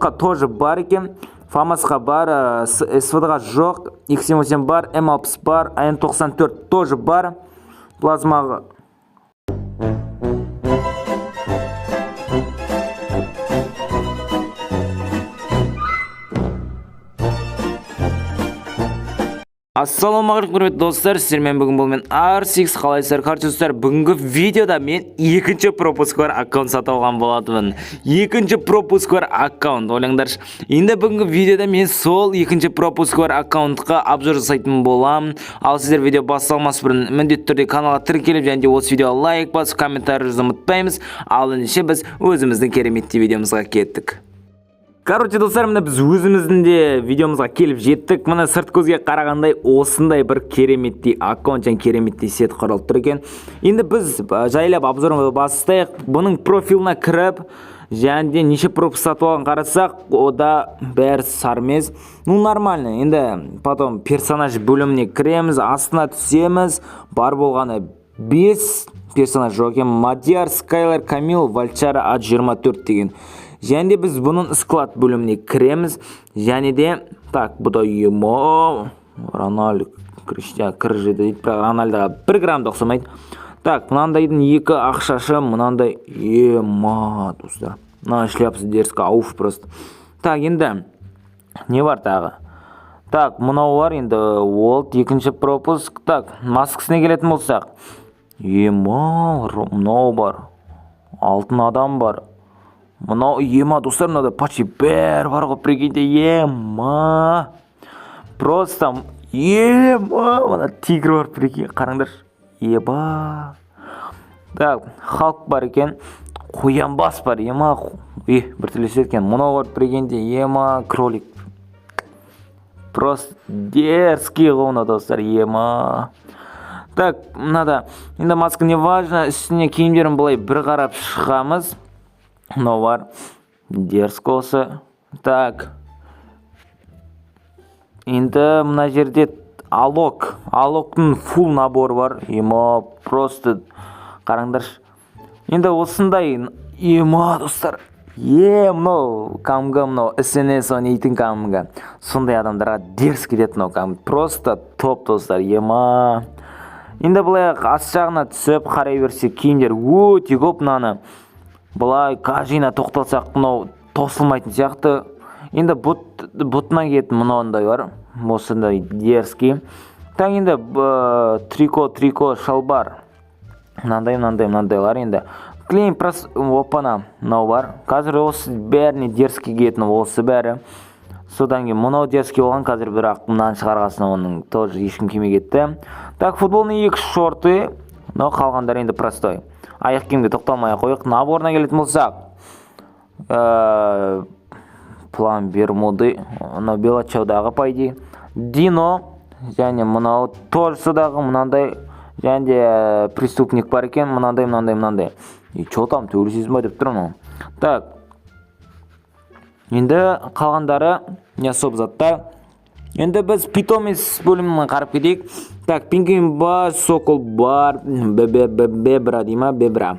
Фамасқа тоже бар екен. Фамасқа бар, СВД-ға жоқ, X78 бар, М60 бар, Н94 тоже бар. Плазмаға Ассалаумағалейкум құрметті достар, сіздермен бүгін бұл мен R6 қалайсыздар қарсыздар. Бүгінгі видеода мен екінші пропуск бар аккаунт сатып алған болатынмын. Екінші пропуск бар аккаунт, ойлаңдаршы. Енді бүгінгі видеода мен сол екінші пропуск бар аккаунтқа обзор жасайтын боламын. Ал сіздер видео басталмас бұрын міндетті түрде каналға тіркеліп, және де осы видеоға лайк басып, комментарий жазуды ұмытпаймыз. Ал ендеше біз өзіміздің кереметті видеомызға кеттік. Короче, достар, мына біз өзіміздің де видеомызға келіп жеттік. Мына сырт көзге қарағандай осындай бір кереметтей аккаунт және кереметтей сет құрылып тұр екен. Енді біз жайлап обзорымызды бастайық. Бұның профиліне кіріп, және де неше пропуск сатып алған қарасақ, ода бәрі сармез. Ну, нормально. Енді потом персонаж бөліміне кіреміз, астына түсеміз. Бар болғаны 5 персонаж жоқ екен. Мадияр, Скайлер, Камил, Вальчара, А24 деген. Және де біз бұның склад бөліміне кіреміз. Және де, так, бұда емо, Рональдо, Криштиан, кіржеді дейді, бірақ Рональдоға 1 граммда ұқсамайды. Так, мынандайдың 2 ақшашы, мынандай ема, достар. Мына шляпсы дерзкі, ауф просто. Так, енді, не бар тағы? Так, мынау бар, енді, Уолт, екінші пропуск. Так, маскасына келетін болсақ. Ема, мынау бар. Алтын адам бар. Мынау ема, достар, мынада почти бәр бар ғой, прикиньте, ема. Просто ема, мына тигр бар, прикинь, қараңдар. Еба. Так, халық бар екен, қоян бас бар, ема. Бір тілесі еткен, мынау бар, прикиньте, ема, кролик. Просто дерзкий ғона, достар, ема. Так, мынада, енді маска не важно, үстіне киімдерін былай бір қарап шығамыз. Мынау бар, дерзкосы. Так, енді мына жерде алоктың фул набор бар. Ема, просто қараңдаршы. Енді осындай ема, достар. Мынау камға, мынау СНС ойнайтын камға. Сондай адамдарға дерзкий деді мынау кам. Просто топ, достар. Ема. Енді бұлай ас жағына түсіп қарай берсе киімдер өте көп. Мынаны бұлай кажина тоқталсақ, мынау тосылмайтын сияқты. Енді бұтына кетін мынауындай бар. Осындай дерзкий. Так, енді трико шалбар. Мынандайлар енді. Клейн прос опана мынау бар. Қазір осы бәріне дерзкий кетін осы бәрі. Содан кейін мынау дерзкий болған, қазір бірақ мынаны шығарғасына оның тоже ешкім киме кетті. Так, футболның 2 шорты. Мынау қалғандар енді простой. Аяқ киімге тоқталмай қойық. Наборына келетін болсақ. План бермуды. Мынау белачаудағы пайди. Дино. Және мынау торсыдағы мынандай. Және де преступник бар екен. Мынандай. И чо там төгілсіз ба деп тұрмын. Так. Енді қалғандары не особо заттар. Енді біз питомец бөлімінен қарып кетейік. Так, пингвин бар, сокол бар, бебра дейма, бебра.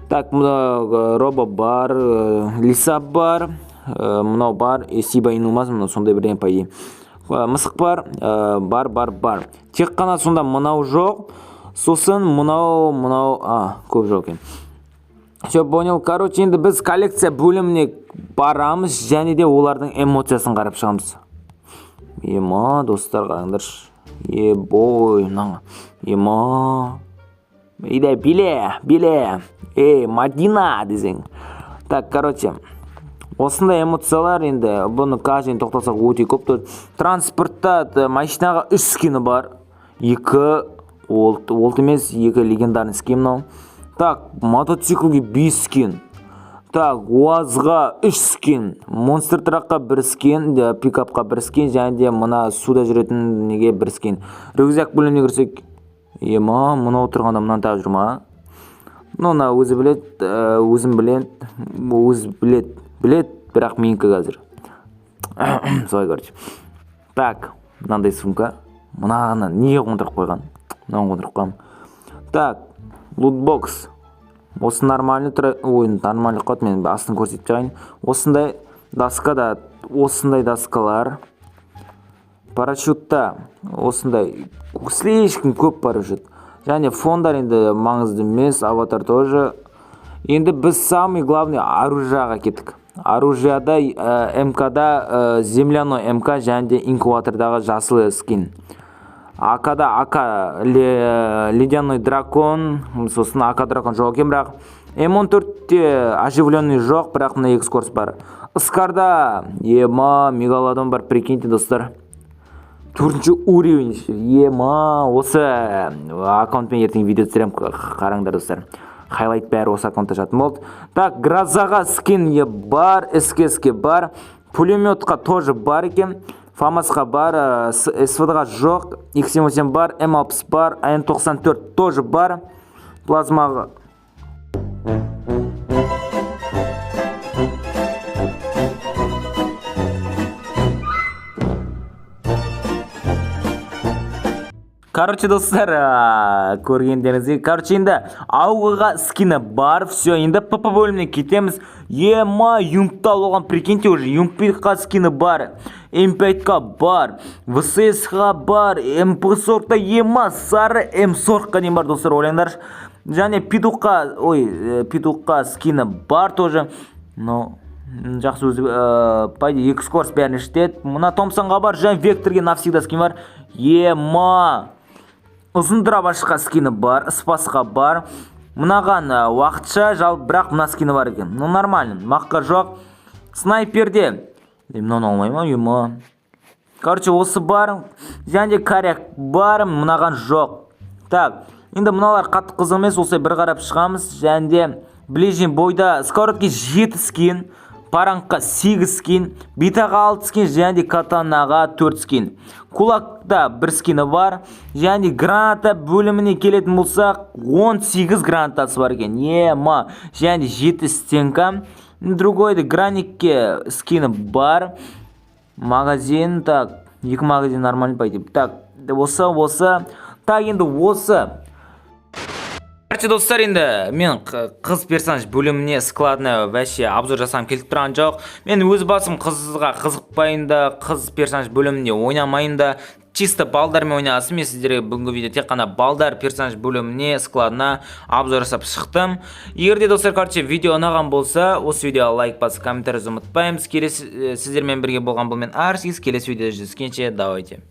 Так, мынау роба бар, лиса бар, мынау бар, сиба инумаз, мынау сондай бірден пайди. Мысық бар, бар. Тек қана сонда мынау жоқ, сосын мынау, көп жоқ екен. Все, понял. Короче, енді біз коллекция бөліміне барамыз, және де олардың эмоциясын қарап шығамыз. Ема, достар, қараңдаршы. Ебой, ема. Иде, биле. Мадина, десең. Так, короче, осындай эмоциялар енді, бұны кажден тоқталсақ өте көп тұр. Транспортта машинаға 3 скины бар. 2 олт емес, 2 легендарный скин мынау. Так, мотоциклге 5 скин. Так, УАЗға 3 скин, монстр тракқа 1 скин, пикапқа 1 скин, және де мына суда жүретін неге 1 скин. Рюкзак бөліміне кірсек, ема, мына отырғанда мынан тағы жүрма. Мына өзі білет, бірақ менікі қазір. Солай короче. Так, мынандай сумка. Мынаны неге қондырып қойған? Мынаны қондырып қойған. Так, лутбокс. Осы нормальный ойын, нормальный қот, мен астын көрсетіп жағайын. Осындай доскада осындай доскалар, парашютта осындай слишком көп парашют. Және фондар енді маңызды емес, аватар тоже. Енді біз самый главный оружияға кеттік. Оружияда МКда земляной МК және де инкубатордағы жасыл скин. АКда АК ледяной дракон, сосын АК дракон жоқ екен, бірақ М14-те оживленный жоқ, бірақ мына екі скорс бар. Искарда мегалодон бар, прикиньте, достар. 4-ші уровень. Осы аккаунтпен ертең видео түсірем, қараңдар, достар. Хайлайт бәрі осы аккаунтта жатым болды. Так, грозаға скин бар, СКСке бар, пулеметқа тоже бар екен. ФАМАСқа бар, СВДға жоқ, X78 бар, М60 бар, АН94 тоже бар, плазмаға. Короче, достар, көргендеріңізге. Короче, енді ауғыға скины бар, все, енді ПП бөліміне кетеміз. Юмптал оған, прикиньте, уже Юмпитқа скины бар, М5қа бар, ВСС-ға бар, МП40-та сары М40-қа дейін бар, достар, ойлаңдар. Және Петухқа скины бар тоже. Но жақсы өзі, пойди, экскорс бәрін іштет. Мұна Томпсонға бар, және Векторге навсегда скин бар. Ұзын дробашқа скины бар, Спасқа бар. Мұнаған уақытша жал, бірақ мұна скины бар екен. Ну, нормально, маққа жоқ. Снайперде мұнан алмайма, Короче, осы бар. Және коряк бар, мұнаған жоқ. Так, енді мұналар қатты қызық емес, осылай бір қарап шығамыз. Және де ближний бойда скоротке 7 скин, параңққа 8 скин, битаға 6 скин, және де катанаға 4 скин. Кулакта 1 скины бар, және граната бөліміне келетін болсақ 18 гранатасы бар екен. Және 7 стенка. Другойды граникке скины бар. Магазин, так, 2 магазин нормально пойти. Так, осы. Так, енді осы. Короче, достар, енді мен қыз персонаж бөліміне складына вәше обзор жасам келіп тұрған жоқ. Мен өз басым қызға қызықпайын да, қыз персонаж бөліміне ойнамайын да, чисто балдармен ойнағасын. Мен сіздерге бүгінгі видео тек қана балдар персонаж бөліміне складына обзор жасап шықтым. Егер де достар, короче, видео ұнаған болса, осы видеоға лайк басып, комментарий ұмытпаймыз. Сіздермен бірге болған бұл мен R6, келесі видеода жүздескенше, давайте.